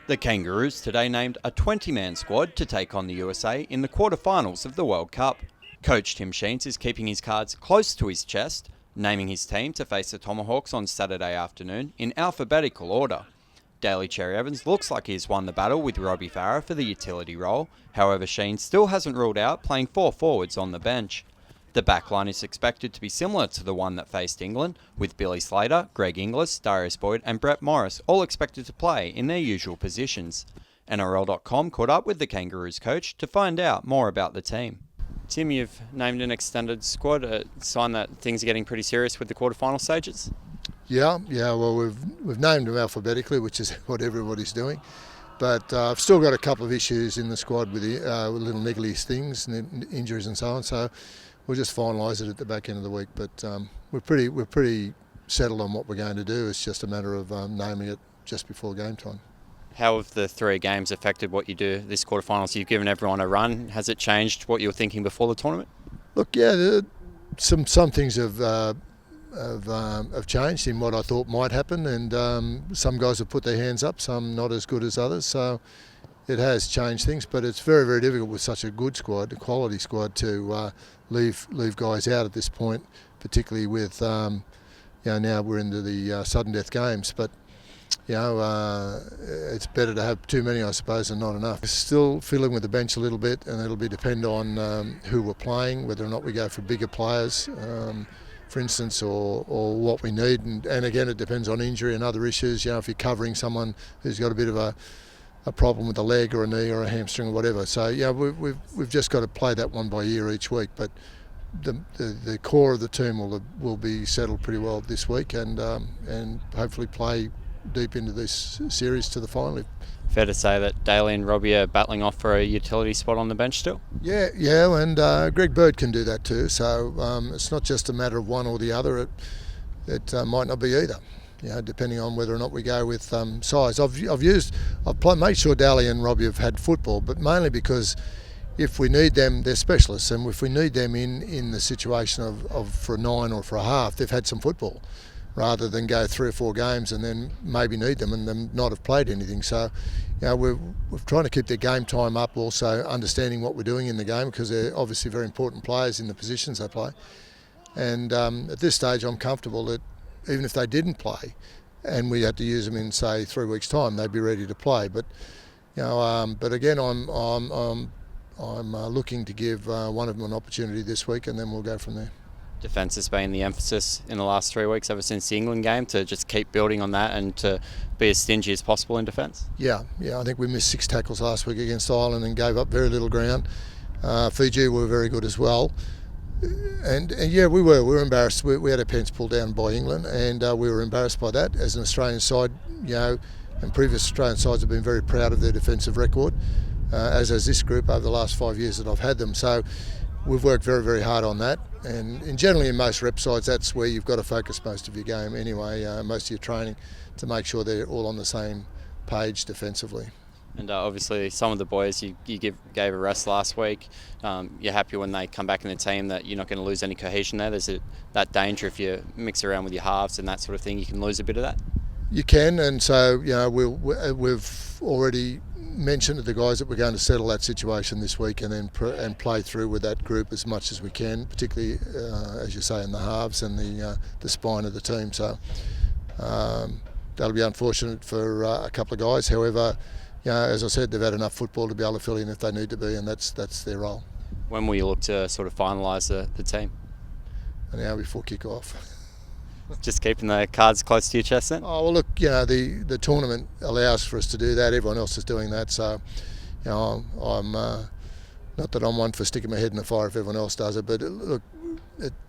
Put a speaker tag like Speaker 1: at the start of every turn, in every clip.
Speaker 1: The Kangaroos today named a 20-man squad to take on the USA in the quarterfinals of the World Cup. Coach Tim Sheens is keeping his cards close to his chest, naming his team to face the Tomahawks on Saturday afternoon in alphabetical order. Daly Cherry Evans looks like he has won the battle with Robbie Farah for the utility role. However, Sheens still hasn't ruled out playing 4 forwards on the bench. The backline is expected to be similar to the one that faced England, with Billy Slater, Greg Inglis, Darius Boyd and Brett Morris all expected to play in their usual positions. NRL.com caught up with the Kangaroos coach to find out more about the team. Tim, you've named an extended squad, a sign that things are getting pretty serious with the quarterfinal stages?
Speaker 2: Yeah. Well, we've named them alphabetically, which is what everybody's doing. But I've still got a couple of issues in the squad with little niggly things, and injuries and so on. So we'll just finalise it at the back end of the week. But we're pretty settled on what we're going to do. It's just a matter of naming it just before game time.
Speaker 1: How have the 3 games affected what you do this quarterfinals? You've given everyone a run. Has it changed what you were thinking before the tournament?
Speaker 2: Look, yeah, some things have changed in what I thought might happen, and some guys have put their hands up, some not as good as others. So it has changed things, but it's very, very difficult with such a good squad, a quality squad, to leave guys out at this point, particularly with now we're into the sudden death games. But it's better to have too many, I suppose, than not enough. Still fiddling with the bench a little bit, and it'll depend on who we're playing, whether or not we go for bigger players, for instance, or what we need. And again, it depends on injury and other issues. If you're covering someone who's got a bit of a problem with a leg or a knee or a hamstring or whatever. So we've just got to play that one by ear each week. But the core of the team will be settled pretty well this week, and hopefully play deep into this series to the final.
Speaker 1: Fair to say that Daly and Robbie are battling off for a utility spot on the bench still?
Speaker 2: Yeah, and Greg Bird can do that too. So it's not just a matter of one or the other. It might not be either. Depending on whether or not we go with size. I've made sure Daly and Robbie have had football, but mainly because if we need them, they're specialists, and if we need them in the situation of for a 9 or for a half, they've had some football, rather than go 3 or 4 games and then maybe need them and them not have played anything. So, we're trying to keep their game time up, also understanding what we're doing in the game, because they're obviously very important players in the positions they play. And at this stage, I'm comfortable that even if they didn't play, and we had to use them in, say, 3 weeks' time, they'd be ready to play. But again, I'm looking to give one of them an opportunity this week, and then we'll go from there.
Speaker 1: Defence has been the emphasis in the last 3 weeks ever since the England game, to just keep building on that and to be as stingy as possible in defence. Yeah,
Speaker 2: I think we missed 6 tackles last week against Ireland and gave up very little ground. Fiji were very good as well. And we were embarrassed. We had our pants pulled down by England, and we were embarrassed by that as an Australian side. And previous Australian sides have been very proud of their defensive record, as has this group over the last 5 years that I've had them. So we've worked very, very hard on that, and generally in most rep sides, that's where you've got to focus most of your game anyway, most of your training, to make sure they're all on the same page defensively.
Speaker 1: And obviously some of the boys you gave a rest last week. You're happy when they come back in the team that you're not going to lose any cohesion there. There's that danger if you mix around with your halves and that sort of thing, you can lose a bit of that.
Speaker 2: You can, and so we've already mentioned to the guys that we're going to settle that situation this week, and then and play through with that group as much as we can, particularly as you say in the halves and the spine of the team. So that'll be unfortunate for a couple of guys. However, as I said, they've had enough football to be able to fill in if they need to be, and that's their role.
Speaker 1: When will you look to sort of finalise the team?
Speaker 2: An hour before kick-off.
Speaker 1: Just keeping the cards close to your chest then?
Speaker 2: Oh, well, look, the tournament allows for us to do that. Everyone else is doing that, so I'm not that I'm one for sticking my head in the fire if everyone else does it, but look,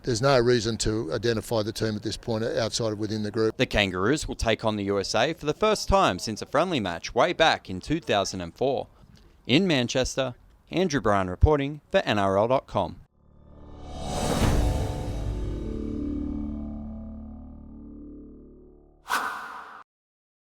Speaker 2: there's no reason to identify the team at this point outside of within the group.
Speaker 1: The Kangaroos will take on the USA for the first time since a friendly match way back in 2004. In Manchester, Andrew Bryan reporting for NRL.com.